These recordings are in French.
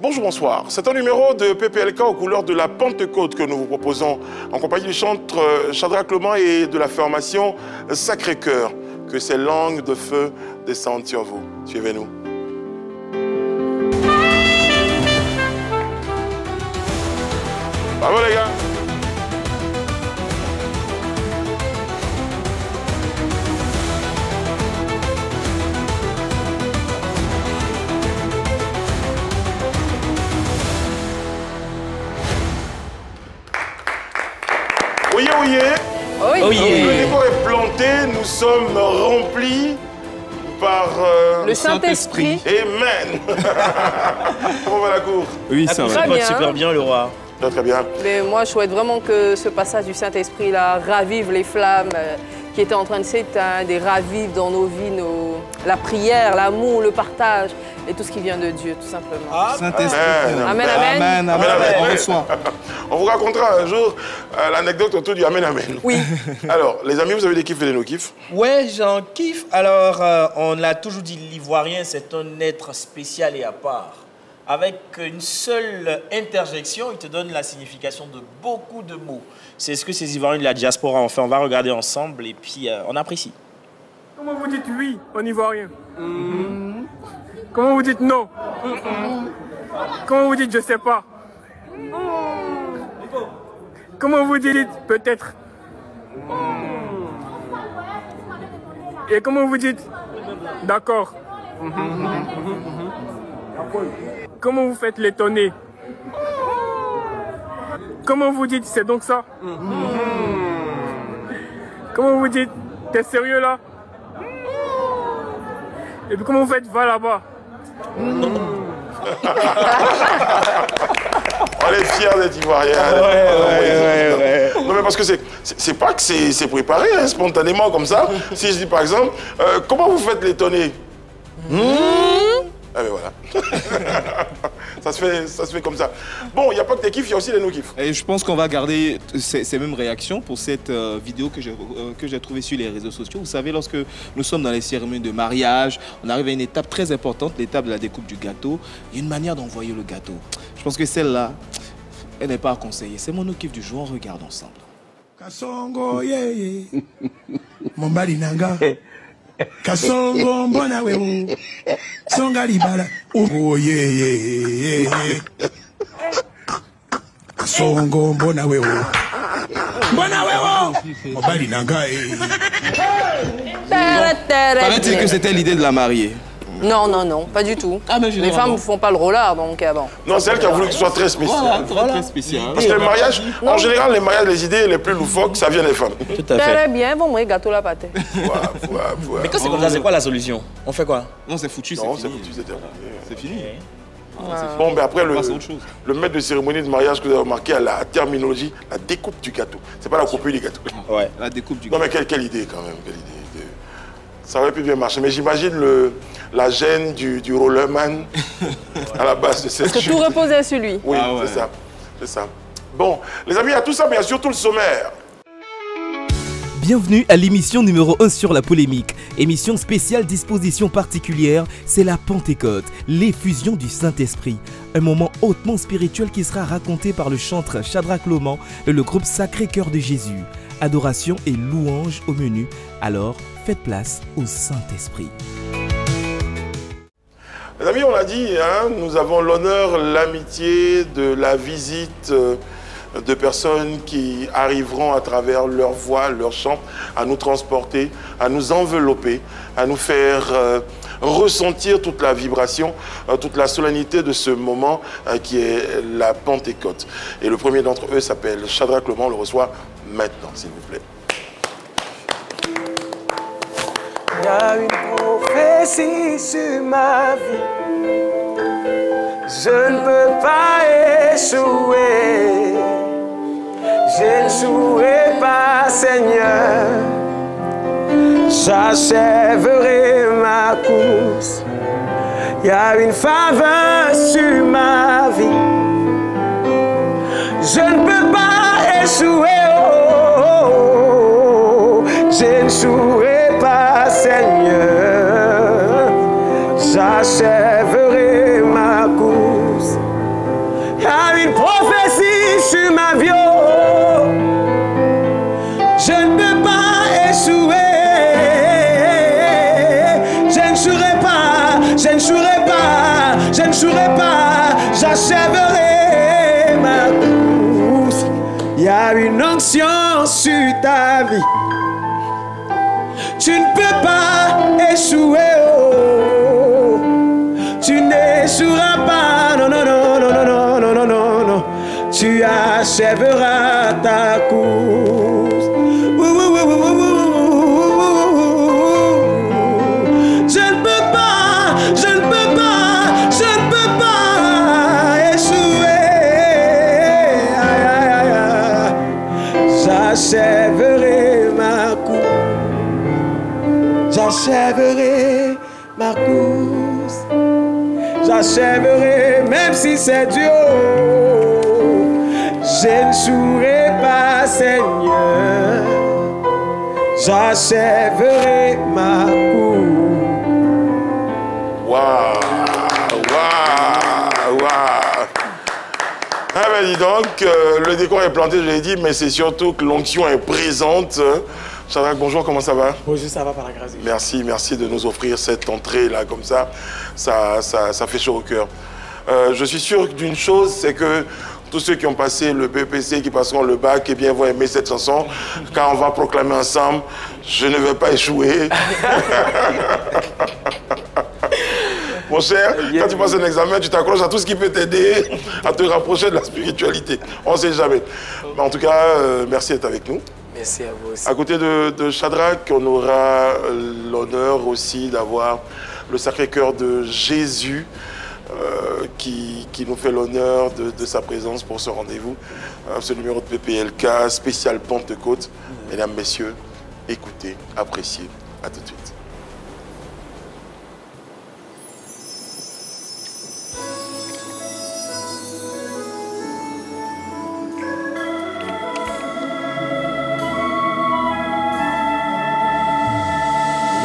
Bonjour, bonsoir. C'est un numéro de PPLK aux couleurs de la Pentecôte que nous vous proposons en compagnie du chantre Shadrach Loman et de la formation Sacré-Cœur. Que ces langues de feu descendent sur vous. Suivez-nous. Bravo les gars. Oyez, oyez. Oh yeah. Le décor est planté, nous sommes remplis par le Saint-Esprit. Amen. Comment va la cour? Oui, ça va. Super bien, le roi. Très, très bien. Mais moi, je souhaite vraiment que ce passage du Saint-Esprit là ravive les flammes qui étaient en train de s'éteindre et ravive dans nos vies la prière, l'amour, le partage et tout ce qui vient de Dieu, tout simplement. Saint-Esprit. Amen, amen. Amen. On vous racontera un jour l'anecdote autour du Amen, Amen. Oui. Alors, les amis, vous avez des kiffs et des no-kiffs? Ouais, j'en kiffe. Alors, on l'a toujours dit, l'Ivoirien, c'est un être spécial et à part. Avec une seule interjection, il te donne la signification de beaucoup de mots. C'est ce que ces Ivoiriens de la diaspora ont fait. On va regarder ensemble et puis on apprécie. Comment vous dites oui en ivoirien? Comment vous dites non? Comment vous dites je sais pas? Comment vous dites peut-être? Et comment vous dites d'accord? Comment vous faites l'étonner? Comment vous dites c'est donc ça? Comment vous dites t'es sérieux là? Et puis comment vous faites va là-bas? On est fiers d'être Ivoiriens. Ouais. Non mais parce que c'est pas que c'est préparé hein, spontanément comme ça. Si je dis par exemple, comment vous faites l'étonner? Ah ben voilà. ça se fait comme ça. Bon, il n'y a pas que des kiffs, il y a aussi les no-kiffs. Et je pense qu'on va garder ces mêmes réactions pour cette vidéo que j'ai trouvée sur les réseaux sociaux. Vous savez, lorsque nous sommes dans les cérémonies de mariage, on arrive à une étape très importante, l'étape de la découpe du gâteau. Il y a une manière d'envoyer le gâteau. Je pense que celle-là, elle n'est pas à conseiller. C'est mon no-kiff du jour, on regarde ensemble. Kasongo yeye Mombali nanga Kasongo mbona wewe Songa libala oh yeye Kasongo mbona wewe Mombali nanga Paraît-il que c'était l'idée de la mariée? Non, pas du tout. Ah, mais les femmes ne font pas le rollard, donc bon. Non, c'est elle qui a voulu que ce soit très spécial. Voilà, très spécial. Parce que les mariages, en général, les mariages, les idées les plus loufoques, ça vient des femmes. Tout à fait. Très bien, bon, moi, gâteau la pâte. Voilà. Mais quand c'est comme ça, c'est quoi la solution? On fait quoi? Non, c'est foutu, Non, c'est c'est fini. foutu, c'est terminé. C'est fini. Bon, mais après, passe à autre chose. le maître de cérémonie de mariage que vous avez remarqué à la terminologie, la découpe du gâteau. C'est pas la coupure du gâteau. Ouais. La découpe du Non, gâteau. mais quelle idée quand même, quelle idée. Ça aurait pu bien marcher, mais j'imagine la gêne du rollerman à la base de cette Parce que tout reposait sur lui. Oui, Ah ouais. c'est ça. Bon, les amis, à tout ça, bien sûr, tout le sommaire. Bienvenue à l'émission numéro 1 sur la polémique. Émission spéciale disposition particulière, c'est la Pentecôte, l'effusion du Saint-Esprit. Un moment hautement spirituel qui sera raconté par le chantre Shadrach Loman et le groupe Sacré-Cœur de Jésus. Adoration et louange au menu. Alors, faites place au Saint-Esprit. Les amis, on l'a dit, hein, nous avons l'honneur, l'amitié de la visite de personnes qui arriveront à travers leur voix, leur chant, à nous transporter, à nous envelopper, à nous faire ressentir toute la vibration, toute la solennité de ce moment qui est la Pentecôte. Et le premier d'entre eux s'appelle Shadrach Loman, on le reçoit maintenant, s'il vous plaît. Il y a une prophétie sur ma vie. Je ne peux pas échouer. je ne jouerai pas, Seigneur. J'achèverai ma course. Il y a une faveur sur ma vie. Je ne peux pas échouer. Oh, oh, oh. Je ne jouerai pas, Seigneur. J'achèverai ma course. Il y a une prophétie sur ma vie. Oh. Je ne peux pas échouer. Je ne jouerai pas. Je ne jouerai pas. Je ne jouerai pas. J'achèverai ma course. Il y a une onction sur ta vie. Tu ne peux pas échouer. Oh. Tu n'échoueras pas. Non, non, non, non, non, non, non, non, non. Tu achèveras ta course. Je ne peux pas, je ne peux pas, je ne peux pas échouer. Aïe, aïe, aïe, aïe. J'achèverai ma course. J'achèverai ma course. J'achèverai même si c'est dur. Je ne jouerai pas, Seigneur. J'achèverai ma course. Waouh, waouh, waouh. Ah ben dis donc, le décor est planté, je l'ai dit, mais c'est surtout que l'onction est présente. Shadrach, bonjour, comment ça va? Bonjour, ça va par la grâce de Dieu. Merci, merci de nous offrir cette entrée-là, comme ça. Ça fait chaud au cœur. Je suis sûr d'une chose, c'est que tous ceux qui ont passé le BPC, qui passeront le bac, eh bien, vont aimer cette chanson, car on va proclamer ensemble « Je ne veux pas échouer ». Mon cher, quand tu passes un examen, tu t'accroches à tout ce qui peut t'aider à te rapprocher de la spiritualité. On ne sait jamais. Mais en tout cas, merci d'être avec nous. Merci à vous aussi. À côté de Shadrach, on aura l'honneur aussi d'avoir le Sacré-Cœur de Jésus qui nous fait l'honneur de sa présence pour ce rendez-vous. Ce numéro de PPLK spécial Pentecôte. Mesdames, messieurs, écoutez, appréciez. À tout de suite.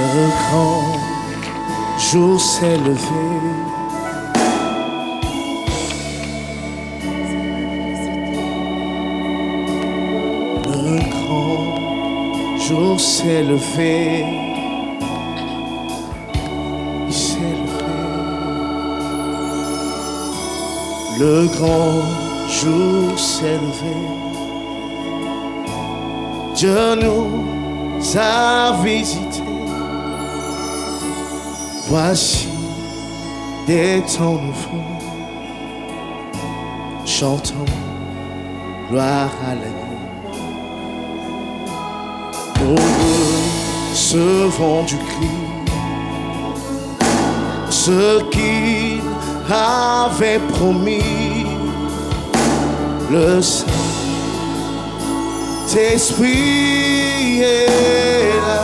Le grand jour s'est levé. Le grand jour s'est levé. Il s'est levé. Le grand jour s'est levé. Dieu nous a visités. Voici des temps nouveaux, chantons gloire à l'agneau. Nous recevons du Christ ce qu'il avait promis. Le Saint-Esprit est là.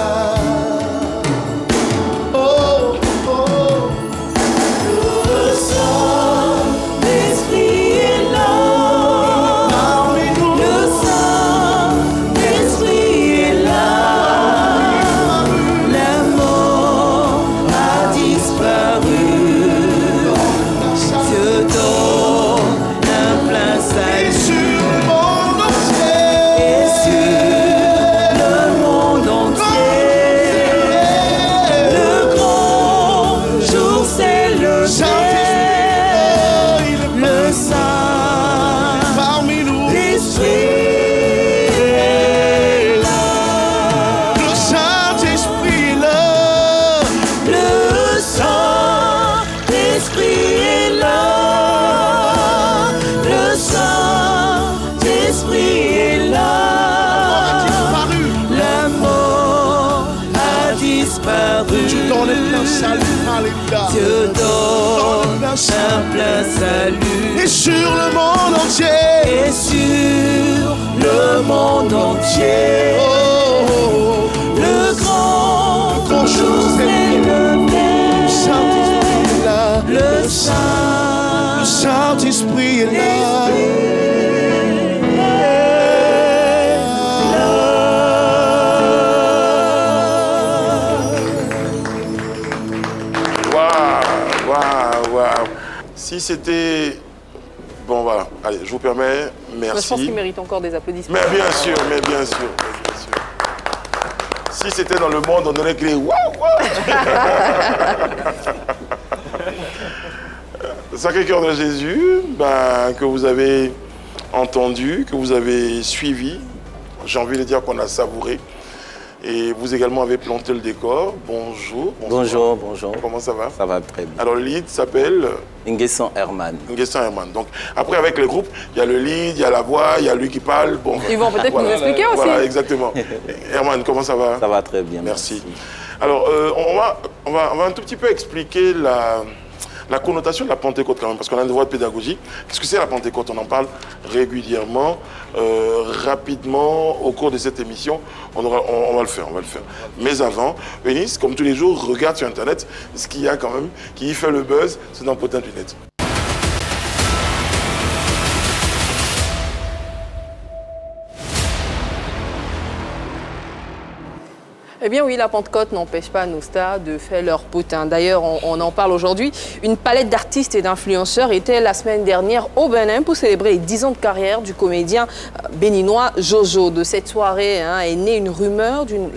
Dieu donne un plein salut. Et sur le monde entier. Et sur le monde entier. Le grand jour s'est levé. Le Saint-Esprit est là. Si c'était... Bon, voilà. Allez, je vous permets. Merci. Je pense qu'il mérite encore des applaudissements. Mais bien sûr, mais bien sûr. Si c'était dans le monde, on aurait crié « Waouh, waouh !» Sacré-Cœur de Jésus, que vous avez entendu, que vous avez suivi. J'ai envie de dire qu'on a savouré. Et vous également avez planté le décor. Bonjour. Bonjour, bonjour. Comment ça va? Ça va très bien. Alors le lead s'appelle Nguessan Herman. Nguessan Herman. Donc après avec le groupe, il y a le lead, il y a la voix, il y a lui qui parle. Bon, ils vont peut-être nous expliquer aussi. Voilà, exactement. Herman, comment ça va? Ça va très bien. Merci. Alors on va un tout petit peu expliquer la connotation de la Pentecôte quand même, parce qu'on a un devoir de pédagogie. Qu'est-ce que c'est la Pentecôte? On en parle régulièrement, rapidement, au cours de cette émission. On va le faire. Mais avant, Eunice, comme tous les jours, regarde sur Internet ce qu'il y a quand même, qui fait le buzz, c'est dans Potin du Net. Eh bien oui, la Pentecôte n'empêche pas nos stars de faire leur potin. D'ailleurs, on en parle aujourd'hui. Une palette d'artistes et d'influenceurs était la semaine dernière au Bénin pour célébrer les 10 ans de carrière du comédien béninois Jojo. De cette soirée est née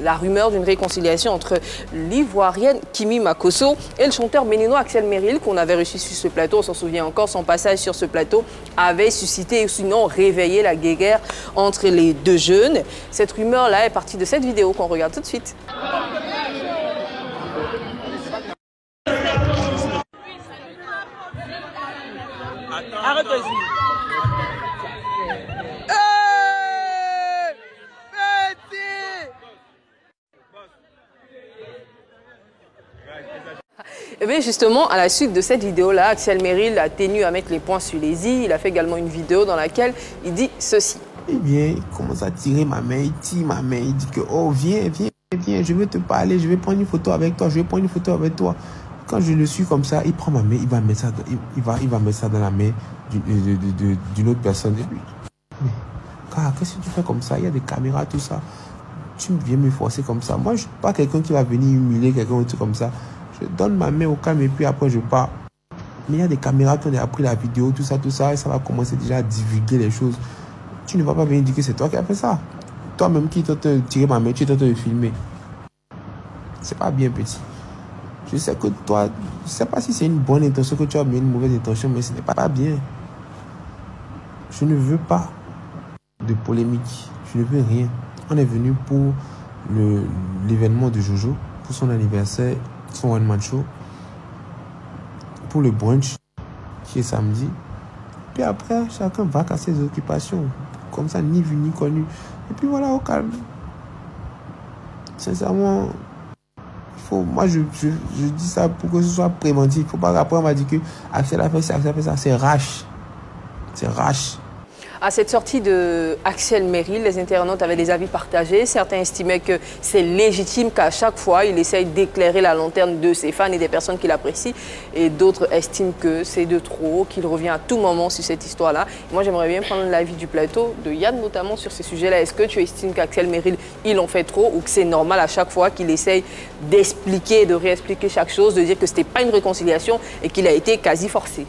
la rumeur d'une réconciliation entre l'ivoirienne Kimi Makosso et le chanteur béninois Axel Merrill qu'on avait reçu sur ce plateau. On s'en souvient encore, son passage sur ce plateau avait suscité, sinon réveillé la guéguerre entre les deux jeunes. Cette rumeur-là est partie de cette vidéo qu'on regarde tout de suite. Arrête-toi. Et bien justement, à la suite de cette vidéo-là, Axel Merrill a tenu à mettre les points sur les i. Il a fait également une vidéo dans laquelle il dit ceci. Eh bien, il commence à tirer ma main, il tire ma main, il dit que oh viens, je veux te parler, je vais prendre une photo avec toi, Quand je le suis comme ça, il prend ma main, il va mettre ça dans la main d'une autre personne. Et puis, mais, qu'est-ce que tu fais comme ça? Il y a des caméras, tout ça. Tu viens me forcer comme ça. Moi, je ne suis pas quelqu'un qui va venir humilier quelqu'un ou tout comme ça. Je donne ma main au calme et puis après je pars. Mais il y a des caméras qui ont pris la vidéo, tout ça, et ça va commencer déjà à divulguer les choses. Tu ne vas pas venir dire que c'est toi qui as fait ça. Toi-même qui t'as tiré ma main, tu t'as filmé. C'est pas bien, petit. Je sais que toi, je sais pas si c'est une bonne intention que tu as, mais une mauvaise intention, mais ce n'est pas bien. Je ne veux pas de polémique. Je ne veux rien. On est venu pour l'événement de Jojo, pour son anniversaire, son one-man show, pour le brunch qui est samedi. Puis après, chacun va à ses occupations. Comme ça, ni vu ni connu. Et puis voilà, au calme. Sincèrement, moi je dis ça pour que ce soit préventif. Il ne faut pas qu'après on m'a dit que Axel a fait ça, c'est rache. C'est rache. À cette sortie de Axel Merrill, les internautes avaient des avis partagés. Certains estimaient que c'est légitime qu'à chaque fois, il essaye d'éclairer la lanterne de ses fans et des personnes qu'il apprécie. Et d'autres estiment que c'est de trop, qu'il revient à tout moment sur cette histoire-là. Moi, j'aimerais bien prendre l'avis du plateau, de Yann notamment, sur ces sujets-là. Est-ce que tu estimes qu'Axel Merrill, il en fait trop ou que c'est normal à chaque fois qu'il essaye d'expliquer, de réexpliquer chaque chose, de dire que ce n'était pas une réconciliation et qu'il a été quasi forcé?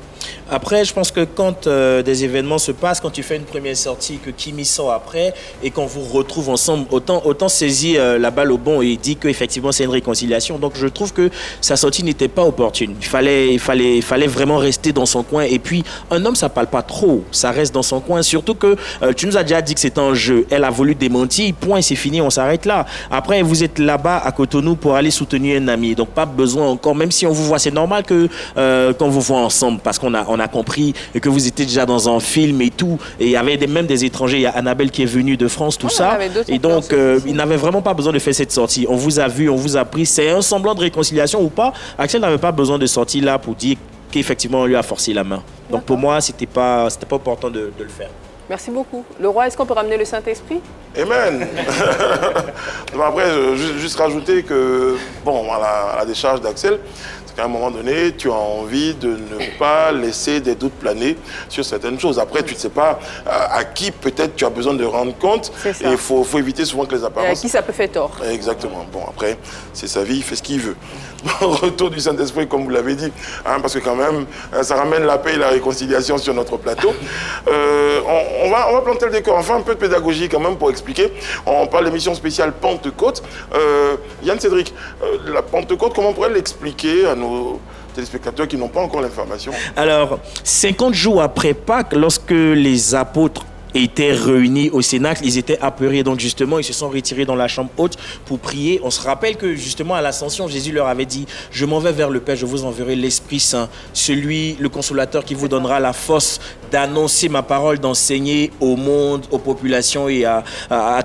Après, je pense que quand des événements se passent, quand tu fais une première sortie, que Kimi sort après et qu'on vous retrouve ensemble, autant saisir la balle au bon et dire qu'effectivement c'est une réconciliation. Donc je trouve que sa sortie n'était pas opportune. Il fallait vraiment rester dans son coin. Et puis un homme, ça parle pas trop, ça reste dans son coin. Surtout que tu nous as déjà dit que c'était un jeu. Elle a voulu démentir, point, c'est fini, on s'arrête là. Après, vous êtes là-bas à Cotonou pour aller soutenir un ami. Donc pas besoin encore, même si on vous voit, c'est normal que qu'on vous voit ensemble parce qu'on a compris que vous étiez déjà dans un film et tout. Et il y avait même des étrangers. Il y a Annabelle qui est venue de France, tout ça. Et donc, il n'avait vraiment pas besoin de faire cette sortie. On vous a vu, on vous a pris. C'est un semblant de réconciliation ou pas. Axel n'avait pas besoin de sortir là pour dire qu'effectivement, on lui a forcé la main. Donc, pour moi, c'était pas opportun de le faire. Merci beaucoup. Le roi, est-ce qu'on peut ramener le Saint-Esprit? Amen. Après, juste rajouter que, bon, à la décharge d'Axel, c'est qu'à un moment donné, tu as envie de ne pas laisser des doutes planer sur certaines choses. Après, tu ne sais pas à qui peut-être tu as besoin de rendre compte. Et il faut éviter souvent que les apparences... Et à qui ça peut faire tort. Exactement. Bon, après, c'est sa vie, il fait ce qu'il veut. Retour du Saint-Esprit, comme vous l'avez dit, hein, parce que quand même, ça ramène la paix et la réconciliation sur notre plateau. On va planter le décor, enfin un peu de pédagogie quand même pour expliquer. On parle d'émission spéciale Pentecôte. Yann Cédric, la Pentecôte, comment on pourrait l'expliquer à nos téléspectateurs qui n'ont pas encore l'information? Alors, 50 jours après Pâques, lorsque les apôtres étaient réunis au Cénacle, ils étaient apeurés, donc justement ils se sont retirés dans la chambre haute pour prier. On se rappelle que justement à l'Ascension, Jésus leur avait dit: je m'en vais vers le Père, je vous enverrai l'Esprit Saint, celui, le Consolateur qui vous donnera la force d'annoncer ma parole, d'enseigner au monde, aux populations et à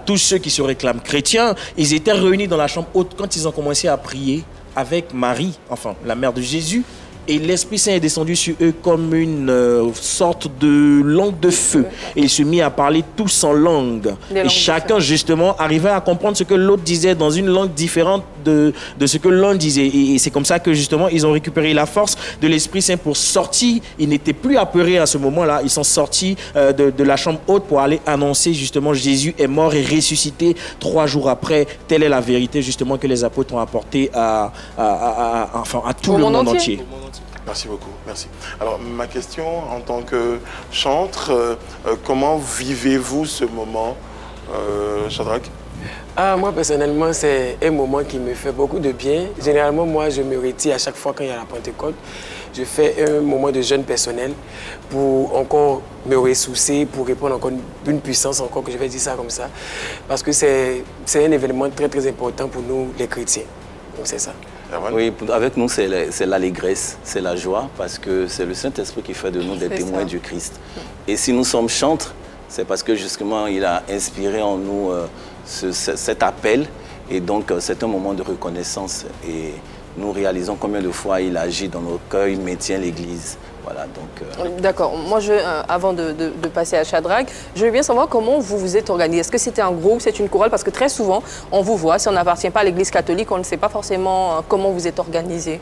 tous ceux qui se réclament chrétiens. Ils étaient réunis dans la chambre haute quand ils ont commencé à prier avec Marie, enfin la mère de Jésus. Et l'Esprit Saint est descendu sur eux comme une sorte de langue de feu. Et ils se mis à parler tous en langue. Et chacun, justement, arrivait à comprendre ce que l'autre disait dans une langue différente de ce que l'un disait. Et c'est comme ça que, justement, ils ont récupéré la force de l'Esprit Saint pour sortir. Ils n'étaient plus apeurés à ce moment-là. Ils sont sortis de la chambre haute pour aller annoncer, justement, Jésus est mort et ressuscité 3 jours après. Telle est la vérité, justement, que les apôtres ont apportée à tout le monde entier. Merci beaucoup, merci. Alors, ma question en tant que chantre, comment vivez-vous ce moment, Shadrach? Moi, personnellement, c'est un moment qui me fait beaucoup de bien. Généralement, moi, je me retire à chaque fois quand il y a la Pentecôte. Je fais un moment de jeûne personnel pour encore me ressourcer, pour répondre encore une puissance, encore que je vais dire ça comme ça. Parce que c'est un événement très, très important pour nous, les chrétiens. Donc, c'est ça. Oui, avec nous, c'est l'allégresse, c'est la joie, parce que c'est le Saint-Esprit qui fait de nous des témoins du Christ. Et si nous sommes chantres, c'est parce que justement, il a inspiré en nous cet appel. Et donc, c'est un moment de reconnaissance. Et nous réalisons combien de fois il agit dans nos cœurs, il maintient l'Église. Voilà, donc... D'accord. Moi, avant de passer à Shadrach, je veux bien savoir comment vous vous êtes organisé. Est-ce que c'était un groupe, c'est une chorale? Parce que très souvent, on vous voit, si on n'appartient pas à l'Église catholique, on ne sait pas forcément comment vous êtes organisé.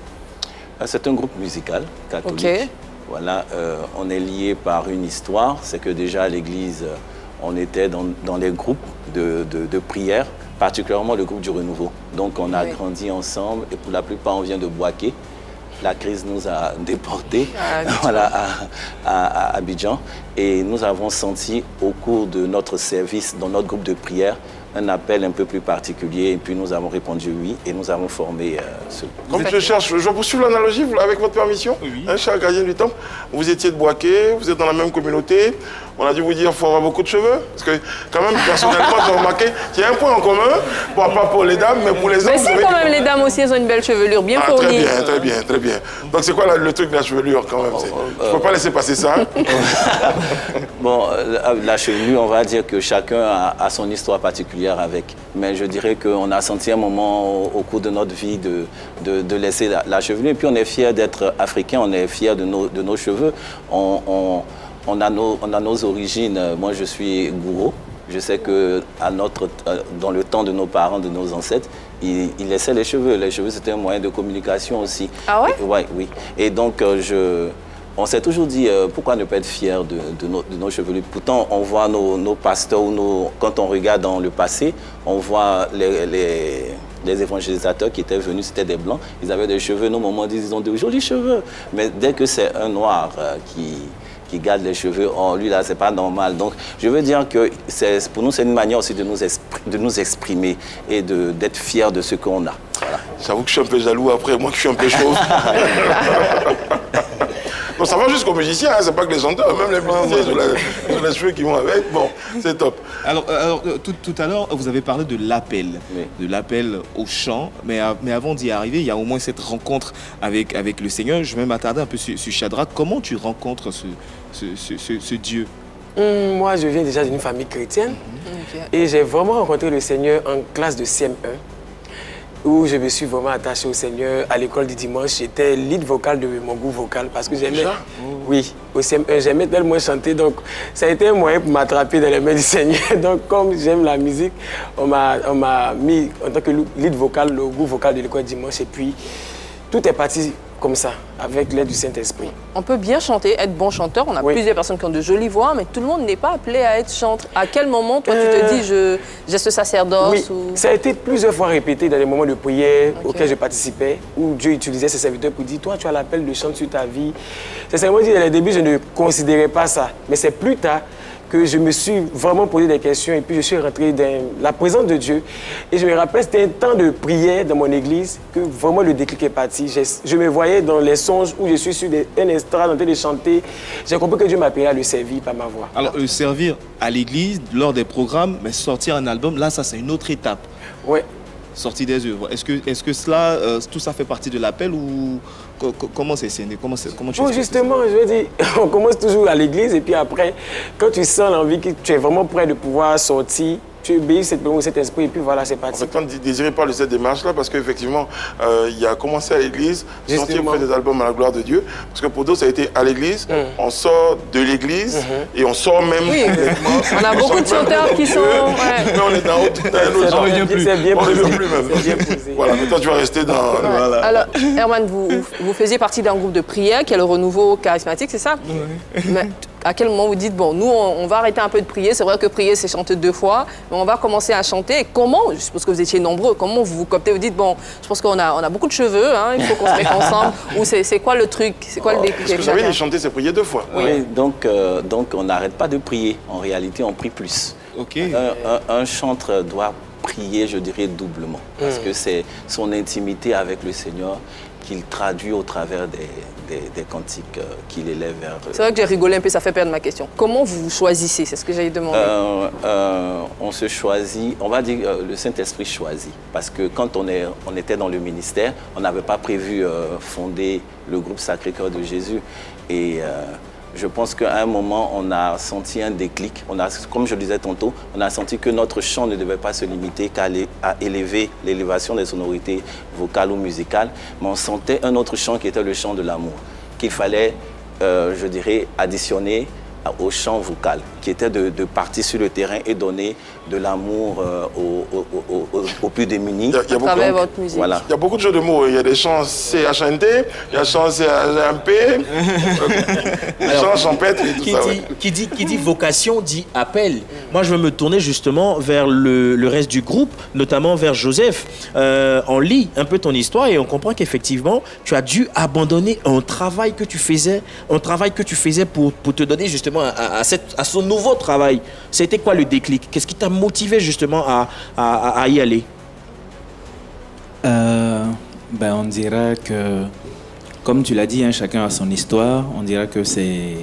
C'est un groupe musical catholique. Okay. Voilà, on est lié par une histoire. C'est que déjà à l'Église, on était dans les groupes de prière, particulièrement le groupe du Renouveau. Donc on a grandi ensemble et pour la plupart, on vient de Boaké. La crise nous a déportés à Abidjan et nous avons senti au cours de notre service dans notre groupe de prière un appel un peu plus particulier et puis nous avons répondu oui et nous avons formé ce groupe. Comme je cherche, je poursuis l'analogie avec votre permission. Oui. Hein, cher gardien du temple, vous étiez de Boaké, vous êtes dans la même communauté. On a dû vous dire qu'il faut avoir beaucoup de cheveux. Parce que quand même, personnellement, j'ai remarqué qu'il y a un point en commun, pas pour les dames, mais pour les hommes. Mais si quand même les dames aussi, elles ont une belle chevelure, bien fournie. Très bien, très bien. Donc c'est quoi le truc de la chevelure quand même? Je ne peux pas laisser passer ça. Bon, la chevelure, on va dire que chacun a son histoire particulière avec. Mais je dirais qu'on a senti un moment au cours de notre vie de laisser la chevelure. Et puis on est fiers d'être africains, on est fiers de nos cheveux. On a nos origines. Moi, je suis gourou. Je sais que dans le temps de nos parents, de nos ancêtres, ils laissaient les cheveux. Les cheveux, c'était un moyen de communication aussi. Ah ouais? Oui. Et donc, on s'est toujours dit, pourquoi ne pas être fiers de nos chevelures? Pourtant, on voit nos pasteurs, quand on regarde dans le passé, on voit les évangélisateurs qui étaient venus, c'était des blancs. Ils avaient des cheveux. Nos mamans disent, ils ont de jolis cheveux. Mais dès que c'est un noir qui garde les cheveux, lui là, c'est pas normal. Donc, je veux dire que pour nous, c'est une manière aussi de nous exprimer et d'être fiers de ce qu'on a. Voilà. J'avoue que je suis un peu jaloux après, moi qui suis un peu chauve. Bon, ça va jusqu'aux musiciens, hein, c'est pas que les chanteurs, même les musiciens, ils ont les cheveux qui vont avec. Bon, c'est top. Alors tout à l'heure, vous avez parlé de l'appel, de l'appel au chant. Mais avant d'y arriver, il y a au moins cette rencontre avec le Seigneur. Je vais m'attarder un peu sur Shadrach. Comment tu rencontres ce Dieu? Moi, je viens déjà d'une famille chrétienne. Et j'ai vraiment rencontré le Seigneur en classe de CM1. où je me suis vraiment attaché au Seigneur. À l'école du dimanche, j'étais lead vocal de mon groupe vocal parce que j'aimais, oui, au CM1, j'aimais tellement chanter. Donc, ça a été un moyen pour m'attraper dans les mains du Seigneur. Donc, comme j'aime la musique, on m'a mis en tant que lead vocal, le groupe vocal de l'école du dimanche. Et puis, tout est parti comme ça, avec l'aide du Saint-Esprit. On peut bien chanter, être bon chanteur. On a plusieurs personnes qui ont de jolies voix, mais tout le monde n'est pas appelé à être chanteur. À quel moment, toi, tu te dis, j'ai ce sacerdoce Oui, ça a été plusieurs fois répété dans les moments de prière auxquels je participais, où Dieu utilisait ses serviteurs pour dire, toi, tu as l'appel de chanter sur ta vie. Sincèrement dit, dans les débuts, je ne considérais pas ça. Mais c'est plus tard que je me suis vraiment posé des questions et puis je suis rentré dans la présence de Dieu. Et je me rappelle, c'était un temps de prière dans mon église que vraiment le déclic est parti. Je me voyais dans les songes où je suis sur un estrade en train de chanter. J'ai compris que Dieu m'appelait à le servir par ma voix. Alors, servir à l'église, lors des programmes, mais sortir un album, là, ça, c'est une autre étape. Oui. Sortie des œuvres. Est-ce que cela, tout ça fait partie de l'appel ou comment c'est scéné? Comment tu bon, justement, je veux dire, on commence toujours à l'église et puis après, quand tu sens l'envie que tu es vraiment prêt de pouvoir sortir, tu obéis cet esprit et puis voilà, c'est parti. En fait, quand Désiré parle de cette démarche-là, parce qu'effectivement, il a commencé à l'église, sortir faire des albums à la gloire de Dieu, parce que pour d'autres, ça a été à l'église, on sort de l'église et on sort même complètement. On a beaucoup de chanteurs qui sont... Mais on est dans un autre genre. C'est bien posé. Voilà, maintenant tu vas rester dans... Voilà. Alors, Herman, vous faisiez partie d'un groupe de prière qui est le Renouveau Charismatique, c'est ça? Oui. Mais à quel moment vous dites, bon, nous, on va arrêter un peu de prier. C'est vrai que prier, c'est chanter 2 fois, mais on va commencer à chanter. Et comment, je suppose que vous étiez nombreux, comment vous vous coptez? Vous dites, bon, je pense qu'on a beaucoup de cheveux, hein, il faut qu'on se mette ensemble. Ou c'est quoi le truc? C'est quoi le déclic? Parce que vous savez, chanter, c'est prier 2 fois. Oui, donc on n'arrête pas de prier. En réalité, on prie plus. Okay. Un chanteur doit prier, je dirais, doublement. Parce que c'est son intimité avec le Seigneur qu'il traduit au travers des cantiques qu'il élève vers... C'est vrai que j'ai rigolé un peu, ça fait perdre ma question. Comment vous vous choisissez? C'est ce que j'allais demander. On se choisit, on va dire le Saint-Esprit choisit. Parce que quand on était dans le ministère, on n'avait pas prévu fonder le groupe Sacré-Cœur de Jésus. Et je pense qu'à un moment, on a senti un déclic. Comme je le disais tantôt, on a senti que notre chant ne devait pas se limiter qu'à élever l'élévation des sonorités vocales ou musicales, mais on sentait un autre chant qui était le chant de l'amour, qu'il fallait, je dirais, additionner au chant vocal, qui était de partir sur le terrain et donner de l'amour aux plus démunis. À travers votre musique. Voilà. Il y a beaucoup de jeux de mots. Il y a des chants CHNT, il y a des chants CHMP, des chants champêtres et tout ça. Qui dit vocation dit appel. Moi, je veux me tourner justement vers le reste du groupe, notamment vers Joseph. On lit un peu ton histoire et on comprend qu'effectivement, tu as dû abandonner un travail que tu faisais, pour te donner justement à ce nouveau travail. C'était quoi le déclic? Qu'est-ce qui t'a motivé justement à y aller? On dirait que, comme tu l'as dit, hein, chacun a son histoire. On dirait que c'est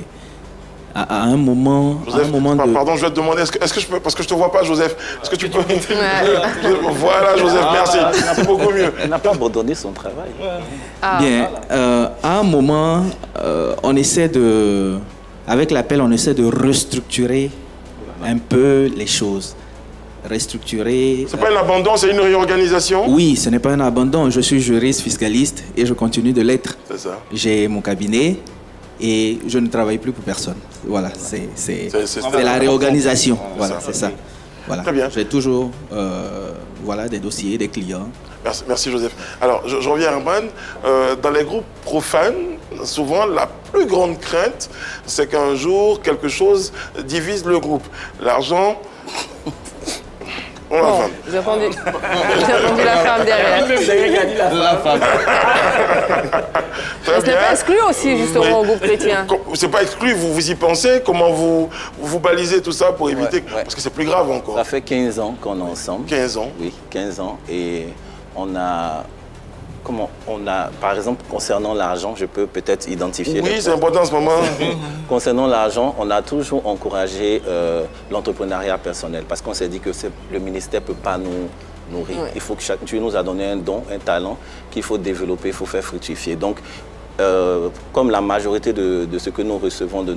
à un moment... Joseph, pardon, je vais te demander, est-ce que je peux... Parce que je ne te vois pas, Joseph. Est-ce que tu peux... Voilà, Joseph, merci. C'est beaucoup mieux. Il n'a pas abandonné son travail. Bien, à un moment, on essaie de... Avec l'appel, on essaie de restructurer un peu les choses. Restructurer... C'est pas un abandon, c'est une réorganisation? Oui, ce n'est pas un abandon. Je suis juriste fiscaliste et je continue de l'être. C'est ça. J'ai mon cabinet et je ne travaille plus pour personne. Voilà, c'est la réorganisation. Voilà, c'est ça. Voilà. Très bien. J'ai toujours des dossiers, des clients. Merci Joseph. Alors, je reviens à Herman. Dans les groupes profanes, souvent, la plus grande crainte, c'est qu'un jour, quelque chose divise le groupe. L'argent... J'ai entendu la femme derrière. La femme. Ce n'est pas exclu aussi, justement, au groupe chrétien. C'est pas exclu, vous y pensez? Comment vous balisez tout ça pour éviter... Parce que c'est plus grave encore. Ça fait 15 ans qu'on est ensemble. 15 ans? Oui, 15 ans. Et on a... par exemple, concernant l'argent, je peux peut-être identifier... Oui, c'est important en ce moment. Concernant l'argent, on a toujours encouragé l'entrepreneuriat personnel parce qu'on s'est dit que le ministère ne peut pas nous nourrir. Il faut que Dieu nous a donné un don, un talent qu'il faut développer, il faut faire fructifier. Donc, comme la majorité de ce que nous recevons de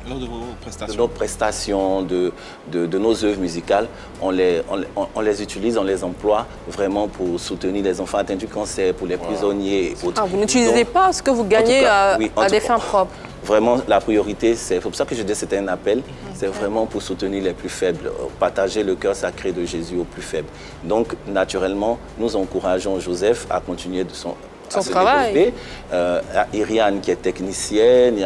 lors de vos prestations, de nos prestations, de nos œuvres musicales, on les utilise, on les emploie vraiment pour soutenir les enfants atteints du cancer, pour les prisonniers. Vous n'utilisez pas ce que vous gagnez à des fins propres? Vraiment, la priorité, c'est pour ça que je dis que c'était un appel, c'est vraiment pour soutenir les plus faibles, partager le cœur sacré de Jésus aux plus faibles. Donc, naturellement, nous encourageons Joseph à continuer de son travail. Iriane qui est technicienne,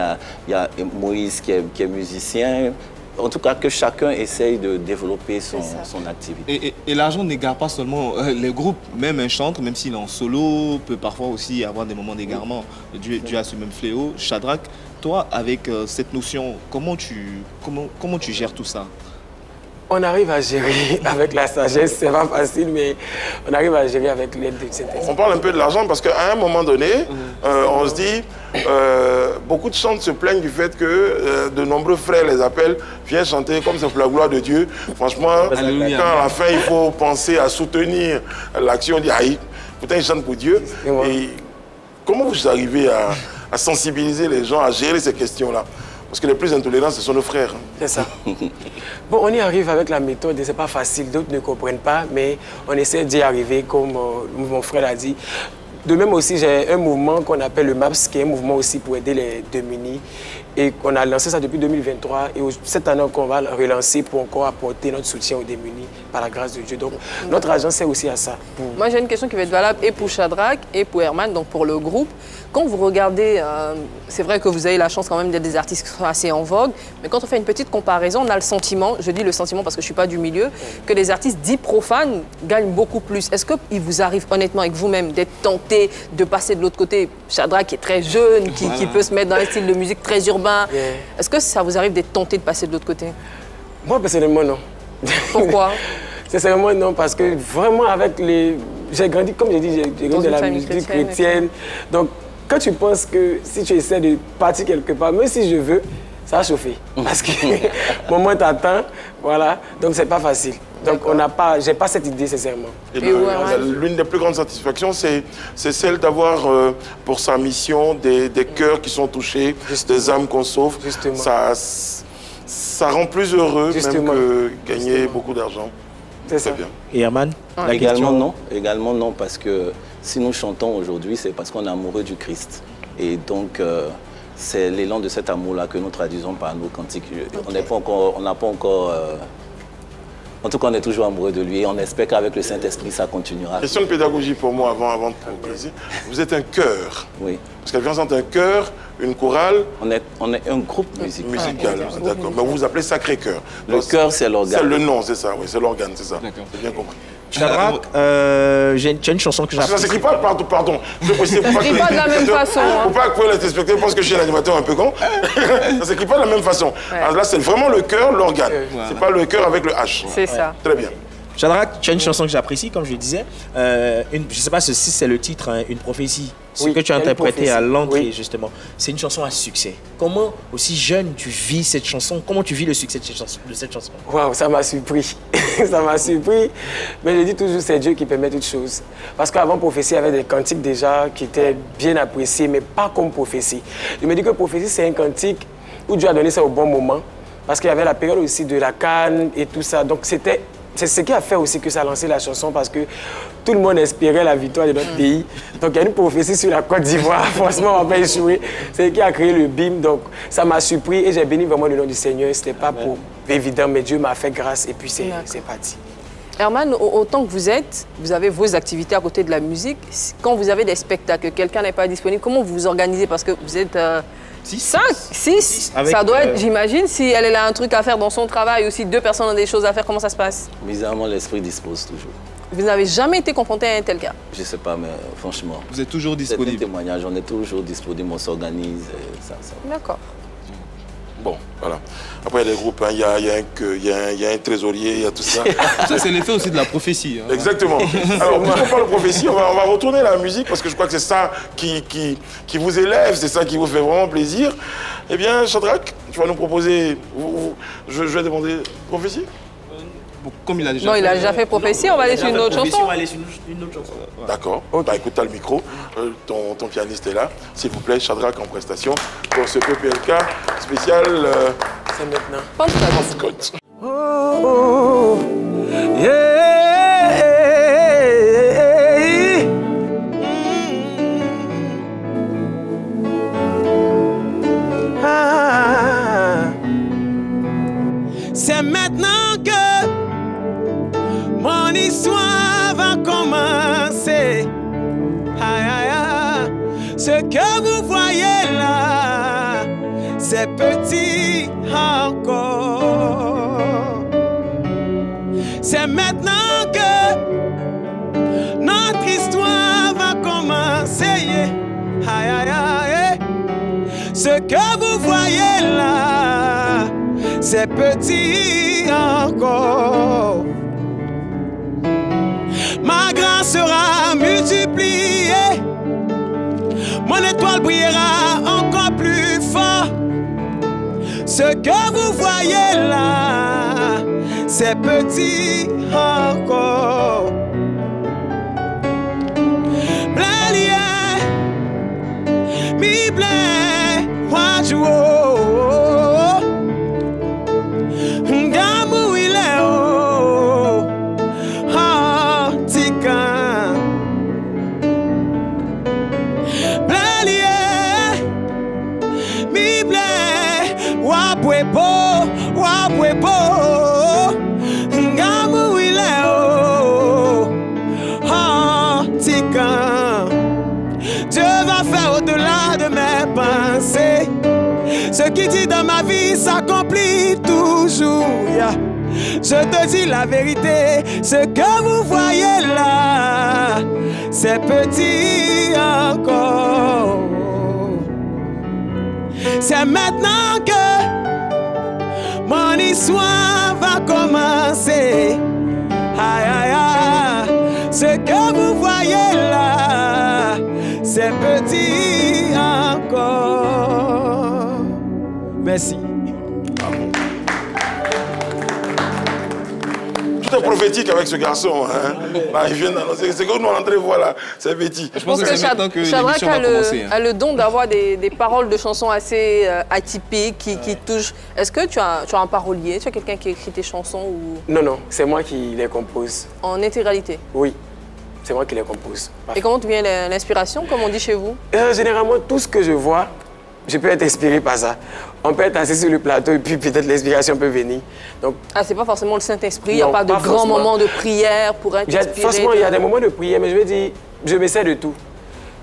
il y a Moïse qui est musicien. En tout cas, que chacun essaye de développer son activité. Et l'argent n'égare pas seulement les groupes. Même un chanteur, même s'il est en solo, peut parfois aussi avoir des moments d'égarement dû à ce même fléau. Shadrach, toi, avec cette notion, comment tu gères tout ça? On arrive à gérer avec la sagesse, c'est pas facile, mais on arrive à gérer avec l'aide de cette On parle un peu de l'argent parce qu'à un moment donné, on se dit, beaucoup de chants se plaignent du fait que de nombreux frères les appellent, viens chanter comme c'est pour la gloire de Dieu. Franchement, quand à la fin il faut penser à soutenir l'action, on dit, aïe, pourtant ils chantent pour Dieu. Et comment vous arrivez à sensibiliser les gens à gérer ces questions-là? Parce que les plus intolérants, ce sont nos frères. C'est ça. Bon, on y arrive avec la méthode et c'est pas facile. D'autres ne comprennent pas, mais on essaie d'y arriver, comme mon frère l'a dit. De même aussi, j'ai un mouvement qu'on appelle le MAPS, qui est un mouvement aussi pour aider les démunis. Et qu'on a lancé ça depuis 2023. Et cette année, on va le relancer pour encore apporter notre soutien aux démunis par la grâce de Dieu. Donc, notre agence sert aussi à ça. Moi, j'ai une question qui va être valable et pour Shadrach et pour Herman, donc pour le groupe. Quand vous regardez, c'est vrai que vous avez la chance quand même d'être des artistes qui sont assez en vogue, mais quand on fait une petite comparaison, on a le sentiment, je dis le sentiment parce que je ne suis pas du milieu, que les artistes dits profanes gagnent beaucoup plus. Est-ce qu'il vous arrive honnêtement avec vous-même d'être tenté de passer de l'autre côté? Shadrach qui est très jeune, qui peut se mettre dans un style de musique très urbain. Est-ce que ça vous arrive d'être tenté de passer de l'autre côté? Moi, personnellement, non. Pourquoi? Sincèrement, non, parce que vraiment avec les... J'ai grandi, comme j'ai dit, j'ai grandi dans la musique chrétienne. Donc, quand tu penses que si tu essaies de partir quelque part, même si je veux, ça va chauffer. Parce que le moment t'attend, voilà. Donc, c'est pas facile. Donc, j'ai pas cette idée, sincèrement. L'une des plus grandes satisfactions, c'est celle d'avoir pour sa mission des cœurs qui sont touchés, des âmes qu'on sauve. Ça rend plus heureux même que gagner beaucoup d'argent. C'est ça. Bien. Et Herman, Également non, parce que si nous chantons aujourd'hui, c'est parce qu'on est amoureux du Christ. Et donc, c'est l'élan de cet amour-là que nous traduisons par nos cantiques. On n'a pas encore... En tout cas, on est toujours amoureux de lui et on espère qu'avec le Saint-Esprit, ça continuera. Question de pédagogie pour moi avant de progresser. Vous êtes un chœur. Oui. Parce qu'il y a la différence entre un chœur, une chorale. On est un groupe musical. D'accord. Mais vous vous appelez Sacré-Cœur. Le chœur, c'est l'organe. C'est le nom, c'est ça. Oui, c'est l'organe, c'est ça. J'ai bien compris. Shadrach, j'ai une chanson que j'apprécie. Ça s'écrit pas, pardon. Je précise pas de la même façon. Faut pas que les téléspectateurs pensent que je suis un animateur un peu con. Ça s'écrit pas de la même façon. Alors là, c'est vraiment le cœur, l'organe. C'est pas le cœur avec le H. C'est ça. Très bien. Shadrach, tu as une chanson que j'apprécie, comme je le disais. Je ne sais pas si c'est le titre, hein, Une prophétie. Ce que tu as interprété à l'entrée, justement. C'est une chanson à succès. Comment, aussi jeune, tu vis cette chanson? Comment tu vis le succès de cette chanson? Waouh, ça m'a surpris. Ça m'a surpris. Mais je dis toujours, c'est Dieu qui permet toutes choses. Parce qu'avant prophétie, il y avait des cantiques déjà qui étaient bien appréciés, mais pas comme prophétie. Je me dis que prophétie, c'est un cantique où Dieu a donné ça au bon moment. Parce qu'il y avait la période aussi de la Cannes et tout ça. Donc c'est ce qui a fait aussi que ça a lancé la chanson parce que tout le monde espérait la victoire de notre pays. Donc il y a une prophétie sur la Côte d'Ivoire. Franchement, on va pas échouer. C'est qui a créé le BIM. Donc ça m'a surpris et j'ai béni vraiment le nom du Seigneur. C'était pas pour évident, mais Dieu m'a fait grâce et puis c'est parti. Herman, autant que vous êtes, vous avez vos activités à côté de la musique. Quand vous avez des spectacles, quelqu'un n'est pas disponible, comment vous vous organisez? Parce que vous êtes... 5, 6, ça doit être, j'imagine, si elle a un truc à faire dans son travail ou si 2 personnes ont des choses à faire, comment ça se passe? Bizarrement, l'esprit dispose toujours. Vous n'avez jamais été confronté à un tel cas? Je ne sais pas, mais franchement... Vous êtes toujours disponible? C'est un témoignage, on est toujours disponible, on s'organise. D'accord. Bon, voilà. Après, il y a des groupes, il y a un trésorier, il y a tout ça. Ça, c'est l'effet aussi de la prophétie. Hein. Exactement. Alors, puisqu'on parle de prophétie, on va retourner à la musique parce que je crois que c'est ça qui vous élève, c'est ça qui vous fait vraiment plaisir. Eh bien, Shadrach, tu vas nous proposer... Je vais demander prophétie? comme il a déjà Non, fait, il a déjà fait prophétie, on va aller sur une autre chanson. On va aller sur une autre chanson. D'accord. Bah, écoute, t'as le micro. Ton pianiste est là. S'il vous plaît, Shadrach en prestation pour ce PPLK spécial. C'est maintenant. Pentecôte. Oh, yeah. C'est maintenant que mon histoire va commencer. Aïe, aïe, aïe. Ce que vous voyez là, c'est petit encore. C'est maintenant que notre histoire va commencer. Aïe, aïe, aïe. Ce que vous voyez là, c'est petit encore. Ma grâce sera multipliée. Mon étoile brillera encore plus fort. Ce que vous voyez là, c'est petit encore. Blé, mi blé, wajou. Dieu va faire au-delà de mes pensées. Ce qui dit dans ma vie s'accomplit toujours. Je te dis la vérité, ce que vous voyez là, c'est petit encore. C'est maintenant que mon histoire va commencer. Aïe, aïe, aïe. Ce que vous voyez là, c'est petit encore. Merci. Tout est prophétique avec ce garçon. Hein? Bah, il vient d'annoncer. C'est comme nous en entrée, voilà. C'est petit. Je pense que Shadrach a le don d'avoir des paroles de chansons assez atypiques qui touchent. Est-ce que tu as un parolier? Tu as quelqu'un qui écrit tes chansons ou... Non, non, c'est moi qui les compose. En intégralité? Oui, c'est moi qui les compose. Et comment te vient l'inspiration, comme on dit chez vous? Généralement, tout ce que je vois, je peux être inspiré par ça. On peut être assis sur le plateau et puis peut-être l'inspiration peut venir. Donc, c'est pas forcément le Saint-Esprit, il n'y a pas de grands moments de prière pour être inspiré? Franchement, il y a des moments de prière, mais je veux dire, je m'essaie de tout.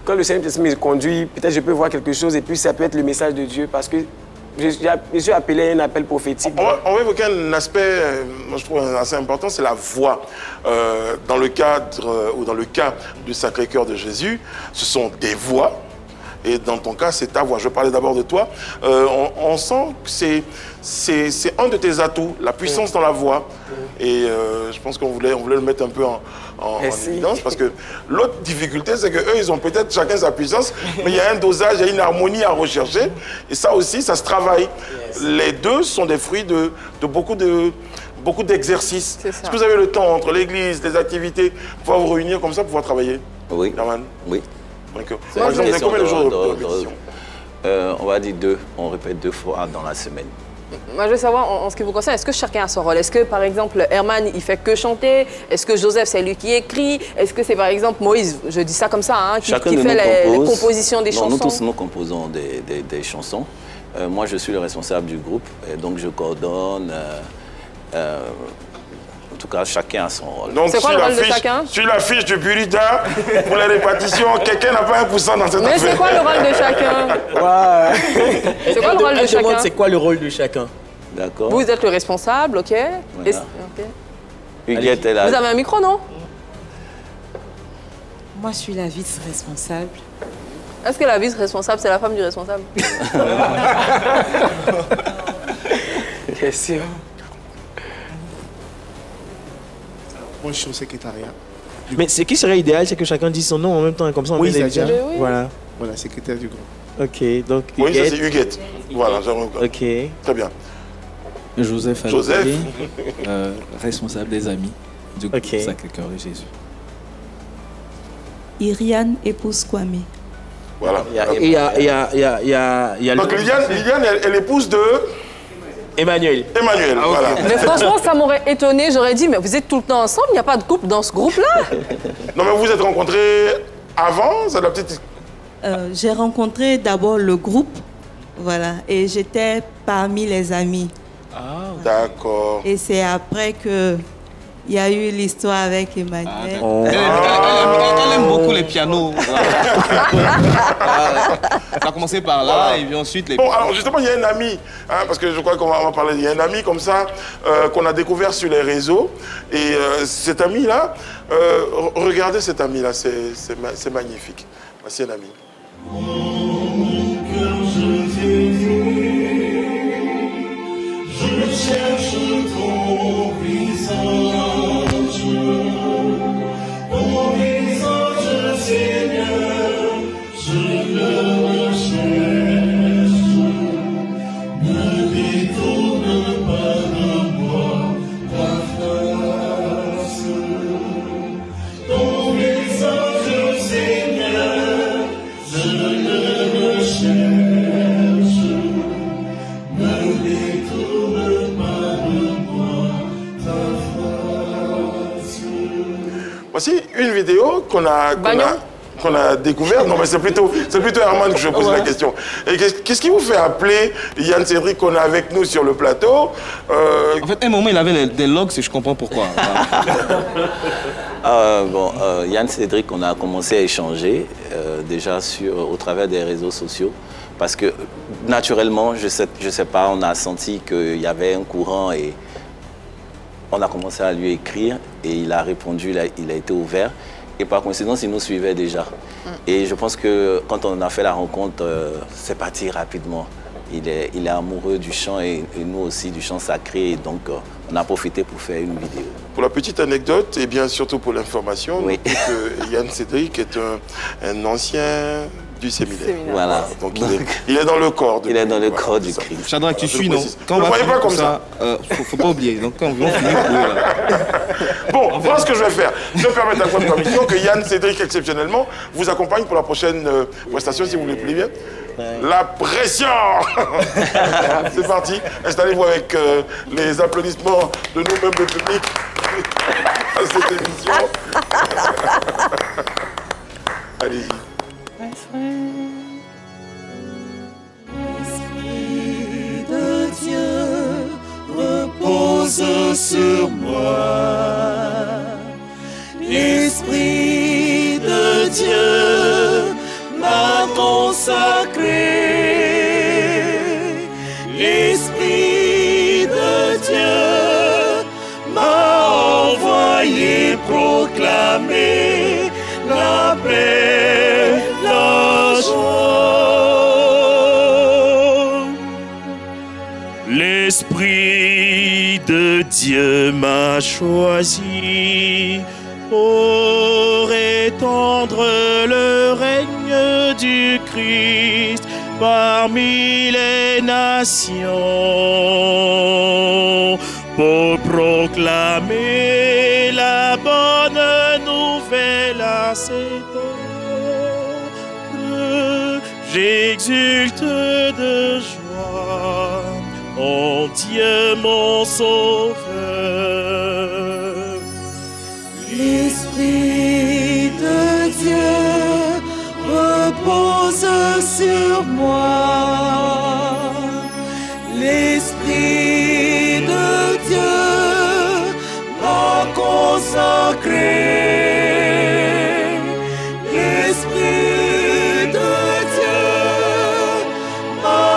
Quand le Saint-Esprit me conduit, peut-être je peux voir quelque chose et puis ça peut être le message de Dieu parce que je suis appelé à un appel prophétique. On va évoquer un aspect, moi je trouve assez important, c'est la voix. Dans le cadre ou dans le cas du Sacré-Cœur de Jésus, ce sont des voix. Et dans ton cas, c'est ta voix. Je vais parler d'abord de toi. On sent que c'est un de tes atouts, la puissance dans la voix. Et je pense qu'on voulait le mettre un peu en évidence. Parce que l'autre difficulté, c'est qu'eux, ils ont peut-être chacun sa puissance, mais il y a un dosage, il y a une harmonie à rechercher. Et ça aussi, ça se travaille. Les deux sont des fruits de beaucoup d'exercices. Est-ce que vous avez le temps entre l'église, les activités, pour pouvoir vous réunir comme ça, pour pouvoir travailler? Oui. Norman? Oui. Par exemple, vous avez combien de jours de répétition? On va dire 2. On répète 2 fois dans la semaine. Moi, je veux savoir, en ce qui vous concerne, est-ce que chacun a son rôle? Est-ce que, par exemple, Herman, il fait que chanter? Est-ce que Joseph, c'est lui qui écrit? Est-ce que c'est, par exemple, Moïse, je dis ça comme ça, hein, qui fait les compositions des chansons? Nous tous, nous composons des chansons. Moi, je suis le responsable du groupe, et donc je coordonne. En tout cas, chacun a son rôle. Donc, c'est quoi le rôle de chacun? Sur la fiche du Purita, pour les répartitions, quelqu'un n'a pas 1% dans cette affaire. Mais c'est quoi le rôle de chacun? C'est quoi le rôle de chacun? C'est quoi le rôle de chacun? D'accord. Vous êtes le responsable, ok? Voilà. Huguette est là. Vous avez un micro, non? Moi, je suis la vice-responsable. Est-ce que la vice-responsable, c'est la femme du responsable? Bien sûr. Moi, je suis au secrétariat. Mais ce qui serait idéal, c'est que chacun dise son nom en même temps, comme ça on oui, met les déjà. gens. Voilà. Voilà, secrétaire du groupe. Ok, donc Oui, Huguette. ça c'est Huguette. Voilà, j'aimerais. Ok. Très bien. Joseph Joseph. Responsable des amis du groupe Sacré-Cœur de Jésus. Iriane, épouse Kwame. Voilà. Donc Liliane est l'épouse de Emmanuel. Emmanuel, voilà. Mais franchement, ça m'aurait étonné. J'aurais dit, mais vous êtes tout le temps ensemble, il n'y a pas de couple dans ce groupe-là. Non, mais vous vous êtes rencontrés avant, c'est la petite... J'ai rencontré d'abord le groupe, voilà, et j'étais parmi les amis. Ah, d'accord. Et c'est après que il y a eu l'histoire avec Emmanuel. Elle aime beaucoup les pianos. Ça a commencé par là, et puis ensuite les... Bon, alors justement, il y a un ami, hein, parce que je crois qu'on va en parler, il y a un ami comme ça, qu'on a découvert sur les réseaux, et cet ami-là, regardez cet ami-là, c'est magnifique. Voici un ami. Je cherche ton visage, Seigneur, je le recherche. Ne détourne pas de moi ta face. Ton visage, Seigneur, je le recherche. Ne détourne pas de moi ta face. Voici une vidéo qu'on a découverte. Non, mais c'est plutôt Herman que je pose la question. Et qu'est-ce qui vous fait appeler Yann Cédric qu'on a avec nous sur le plateau En fait, à un moment, il avait des logs et je comprends pourquoi. Yann Cédric, on a commencé à échanger déjà au travers des réseaux sociaux. Parce que naturellement, je sais pas, on a senti qu'il y avait un courant et on a commencé à lui écrire et il a répondu, il a été ouvert. Et par coïncidence, il nous suivait déjà. Et je pense que quand on a fait la rencontre, c'est parti rapidement. Il est amoureux du chant et nous aussi du chant sacré. Et donc, on a profité pour faire une vidéo. Pour la petite anecdote, et bien surtout pour l'information, oui. Yann Cédric est un ancien du séminaire. Voilà. Donc il est dans le corps. Il est dans le corps du Christ. Shadrach, tu suis, non? Quand on va finir pas comme ça. Faut pas oublier. Donc quand on finit, bon, voilà ce que je vais faire. Je vais permettre à votre permission que Yann Cédric, exceptionnellement, vous accompagne pour la prochaine prestation, si vous voulez plus bien. La pression. C'est parti. Installez-vous avec les applaudissements de nous-mêmes, le public, à cette émission. Allez-y. L'Esprit de Dieu repose sur moi. L'Esprit de Dieu m'a consacré. L'Esprit de Dieu m'a envoyé proclamer la paix, la joie. L'Esprit de Dieu m'a choisi pour étendre le règne du Christ parmi les nations, pour proclamer la bonne nouvelle à ses peuples. J'exulte de joie en Dieu mon Sauveur. L'Esprit de Dieu repose sur moi. L'Esprit de Dieu m'a consacré. L'Esprit de Dieu m'a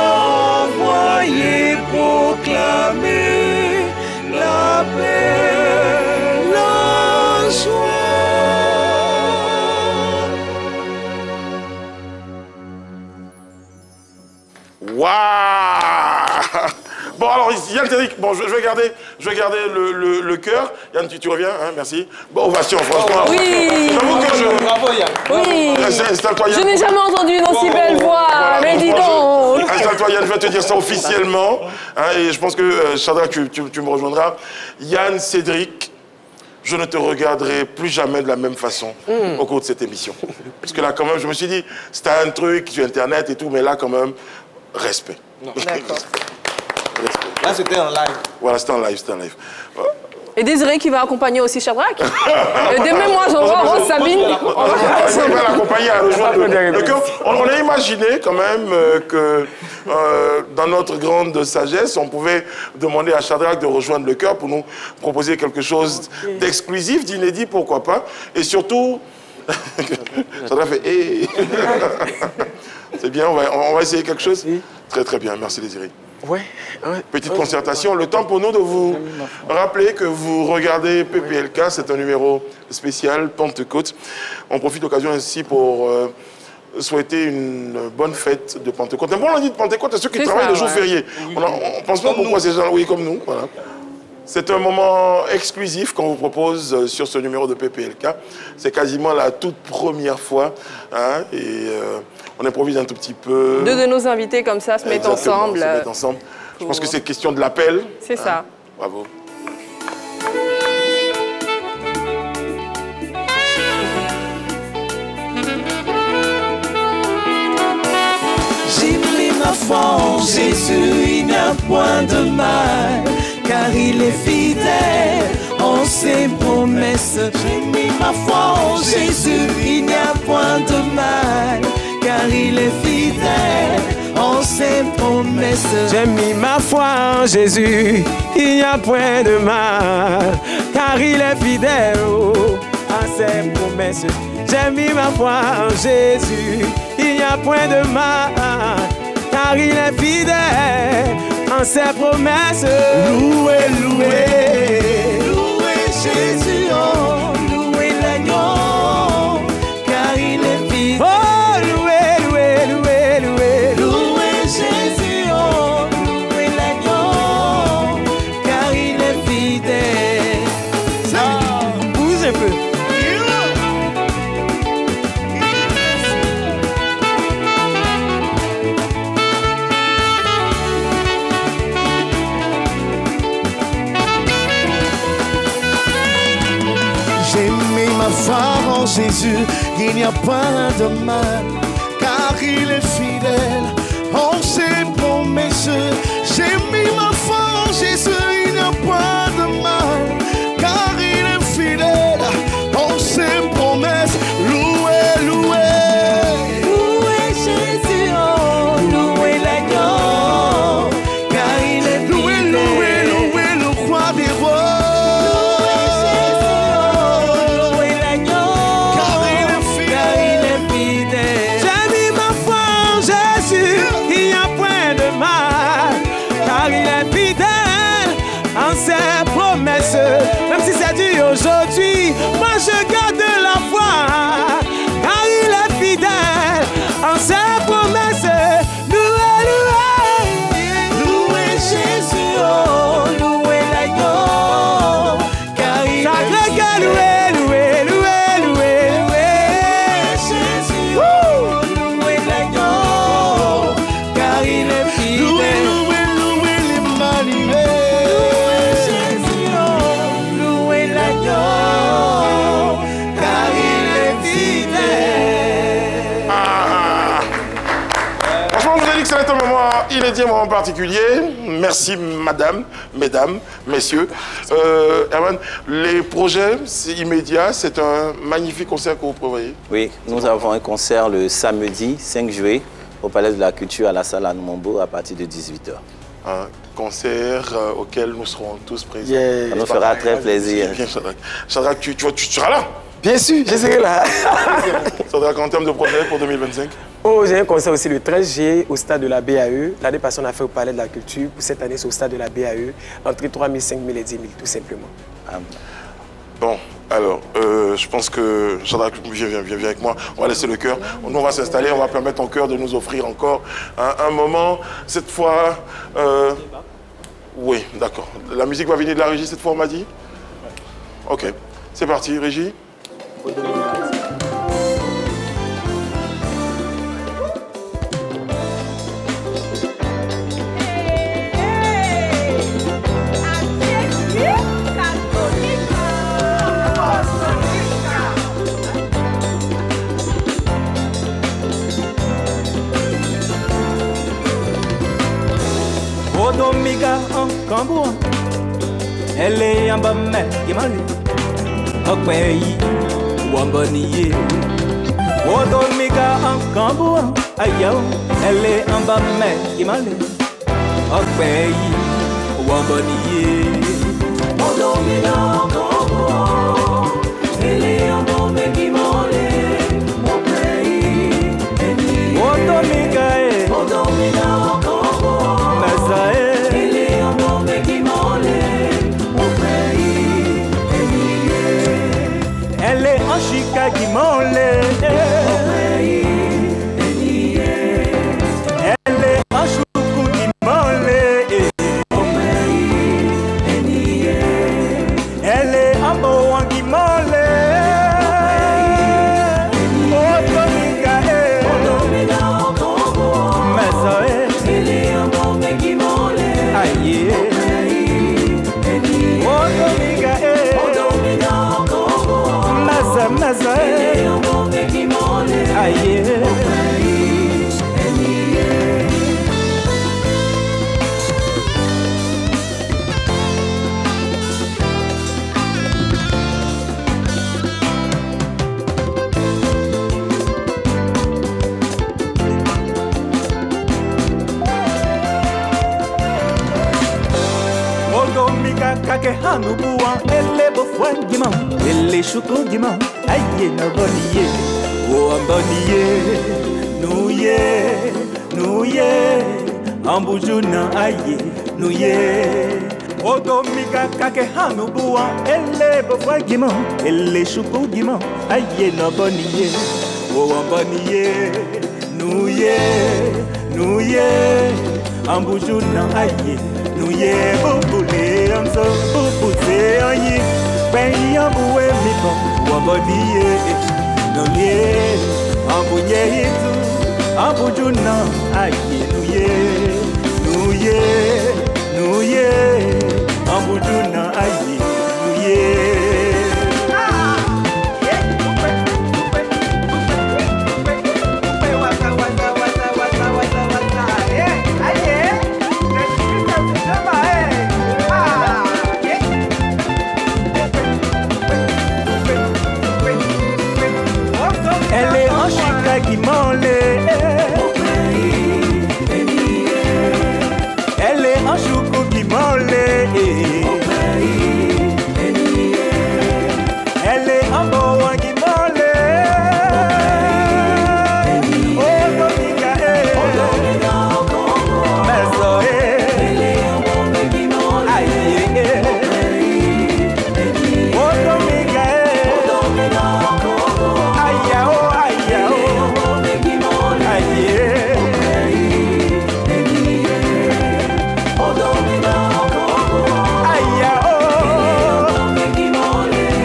envoyé proclamer la paix, la Waouh! Bon, alors, Yann Cédric, bon, je vais garder le cœur. Yann, tu reviens, hein, merci. Bon, ovation, franchement. Oui. Bravo, Yann. Oui. Installe-toi, Yann. Je n'ai jamais entendu une aussi belle voix. Voilà, mais dis donc. Installe-toi, Yann, je vais te dire ça officiellement. Hein, et je pense que, Shadrach, tu me rejoindras. Yann Cédric, je ne te regarderai plus jamais de la même façon au cours de cette émission. Parce que là, quand même, je me suis dit, c'était un truc sur Internet et tout, mais là, quand même, respect. D'accord. Là, c'était en live. Voilà, c'était en live, Et Désiré qui va accompagner aussi Shadrach. Et demain, moi, j'envoie Rose Sabine. On va l'accompagner à rejoindre le cœur. On a imaginé quand même que dans notre grande sagesse, on pouvait demander à Shadrach de rejoindre le cœur pour nous proposer quelque chose d'exclusif, d'inédit, pourquoi pas. Et surtout, Shadrach fait hey. C'est bien, on va essayer quelque chose. Très très bien, merci Désiré. Ouais. Petite concertation, le temps pour nous de vous rappeler que vous regardez PPLK, c'est un numéro spécial Pentecôte. On profite de l'occasion ainsi pour souhaiter une bonne fête de Pentecôte. Un bon lundi de Pentecôte à ceux qui travaillent le jour férié. On ne pense pas pourquoi ces gens, oui, comme nous. Voilà. C'est un moment exclusif qu'on vous propose sur ce numéro de PPLK. C'est quasiment la toute première fois. Hein, et on improvise un tout petit peu. Deux de nos invités comme ça se mettent ensemble. Se mettent ensemble. Je pense que c'est question de l'appel. C'est ça. Bravo. J'ai mis ma foi en Jésus, il n'y a point de mal, car il est fidèle en ses promesses. J'ai mis ma foi en Jésus, il n'y a point de mal, car il est fidèle en ses promesses. J'ai mis ma foi en Jésus, il n'y a point de mal, car il est fidèle à ses promesses. J'ai mis ma foi en Jésus, il n'y a point de mal, car il est fidèle en ses promesses. Louez, louez, louez Jésus, oh, louez l'agneau, car il est fidèle. Oh, louez, louez, louez, louez, louez Jésus, oh, louez l'agneau, car il est fidèle. Bouge un peu. J'ai mis ma foi en Jésus, il n'y a pas de mal, car il est fidèle en ses promesses. J'ai mis ma foi en Jésus, il n'y a pas de mal, car il est fidèle en ses promesses. Louez, louez, louez Jésus, oh, louez l'agneau, car il est fidèle. Louez, louez, louez le roi des rois. Même si c'est dur aujourd'hui, moi je garde la foi, car il est fidèle en ses promesses. Louez, louez, louez Jésus, oh, louez l'agneau, car il est fidèle. Louez, louez, louez, louez, louez Jésus, oh, louez l'agneau, car il est fidèle. Louez, louez, louez l'Emmanuel. C'est un moment inédit, un moment particulier. Merci, madame, mesdames, messieurs. Herman, les projets immédiats, c'est un magnifique concert que vous prévoyez. Oui, nous avons un concert le samedi 5 juillet au Palais de la Culture à la salle Anoumambo à partir de 18h. Un concert auquel nous serons tous présents. Yeah. Ça nous fera très plaisir. Bien, Shadrach. Shadrach, tu seras là? Bien sûr, je serai là. Shadrach, en termes de projet pour 2025? Oh, j'ai un concert aussi le 13 juillet au stade de la BAE. L'année passée, on a fait au Palais de la Culture. Pour cette année, c'est au stade de la BAE. Entre 3 000, 5 000 et 10 000, tout simplement. Bon, alors, je pense que Shadrach, viens avec moi. On va laisser le chœur. Nous, on va s'installer. On va permettre au chœur de nous offrir encore un moment. Cette fois... Oui, d'accord. La musique va venir de la régie cette fois, on m'a dit? Ok, c'est parti, régie. Odomiga en Camboua, elle est en bas mais Gimali, au pays Wamboniye. Odomiga en Camboua, aïe, elle est en bas mais Gimali, au pays Wamboniye. Odomiga en Camboua, elle est en bas mais Gimali, au pays Odomiga, Odomiga en Camboua. Elle est un homme qui m'enlève au pays. Elle est en chica qui m'enlève au pays. Elle est en choukou qui m'enlève au pays. Elle est en boan qui m'enlève au Domiga. Elle est un homme qui m'enlève. Aïe, oh Domiga, Maza, Maza, aïe. Kake hanu buwa ele bofwa gima ele shuko gima aye no boniye o amboniye nuye ambujuna aye nuye odomika kake hanu buwa ele bofwa gima ele shuko gima aye no boniye o amboniye nuye ambujuna aye nuye bubule amso bubuse anyi ben yambuwe mipo wabodiye nuye ambuye hitu ambujuna aye nuye ambujuna aye nuye. Elle est en chica qui m'enlève. Elle est en choukou qui m'enlève. Elle est en boan qui m'enlève. Oh Domiga, Mazo, aïe, oh Domiga,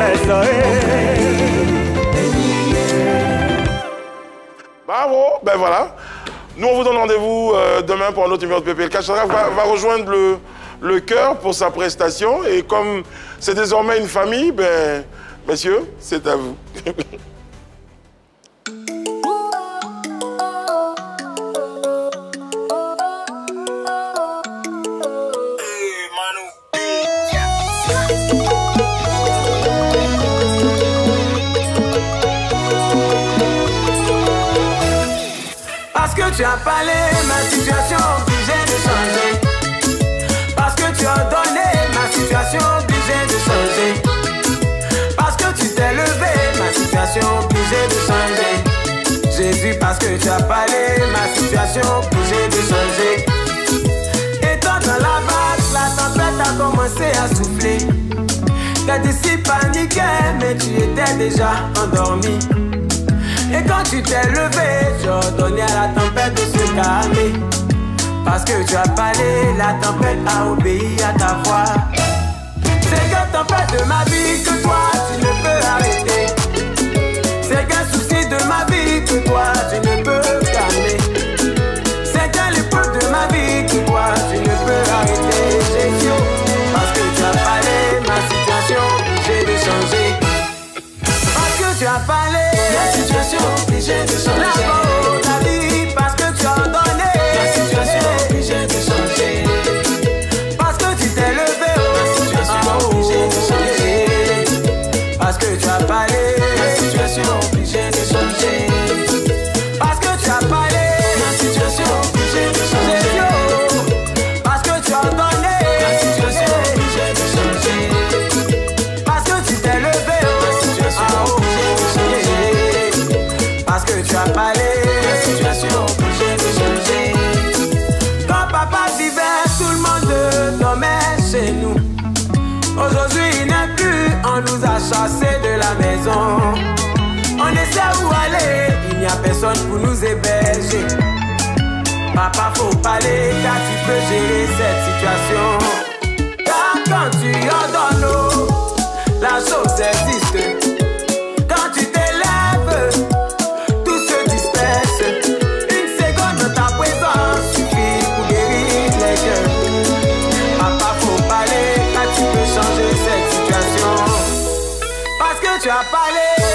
Bravo, ben voilà. Nous, on vous donne rendez-vous demain pour un autre numéro de PPLK. Shadrack va rejoindre le chœur pour sa prestation. Et comme c'est désormais une famille, ben, messieurs, c'est à vous. Parce que tu as parlé, ma situation obligée de changer. Parce que tu as donné, ma situation obligée de changer. Parce que tu t'es levé, ma situation obligée de changer. Jésus, parce que tu as parlé, ma situation obligée de changer. Étant dans la vague, la tempête a commencé à souffler. Tes disciples paniquaient, mais tu étais déjà endormi. Et quand tu t'es levé, tu as donné à la tempête de se calmer. Parce que tu as parlé, la tempête a obéi à ta voix. C'est qu'un tempête de ma vie que toi tu ne peux arrêter. C'est qu'un souci de ma vie que toi tu ne peux calmer. C'est qu'un l'épreuve de ma vie que toi tu ne peux arrêter. Jésus, parce que tu as parlé, ma situation obligée de changer. Parce que tu as parlé, la situation obligée de changer. L'amour, ta vie, parce que tu as donné, la situation obligée de changer. Parce que tu t'es levé, la situation obligée de changer. Parce que tu as parlé, la situation obligée de changer. Parce que tu as parlé, la situation obligée de changer. Parce que tu as donné, la situation obligée de changer. Parce que tu t'es levé, la situation obligée de changer. Parce que tu as parlé, la situation obligée de changer. Quand papa vivait, tout le monde dormait chez nous. Aujourd'hui il n'est plus, on nous a chassés de la maison. On essaie où aller, il n'y a personne pour nous héberger. Papa faut parler, car tu peux gérer cette situation. Car quand tu ordonnes, la chose existe. Quand tu t'élèves, tout se disperse. Une seconde de ta présence suffit pour guérir les cœurs. Papa faut parler, car tu peux changer cette situation. Parce que tu as parlé.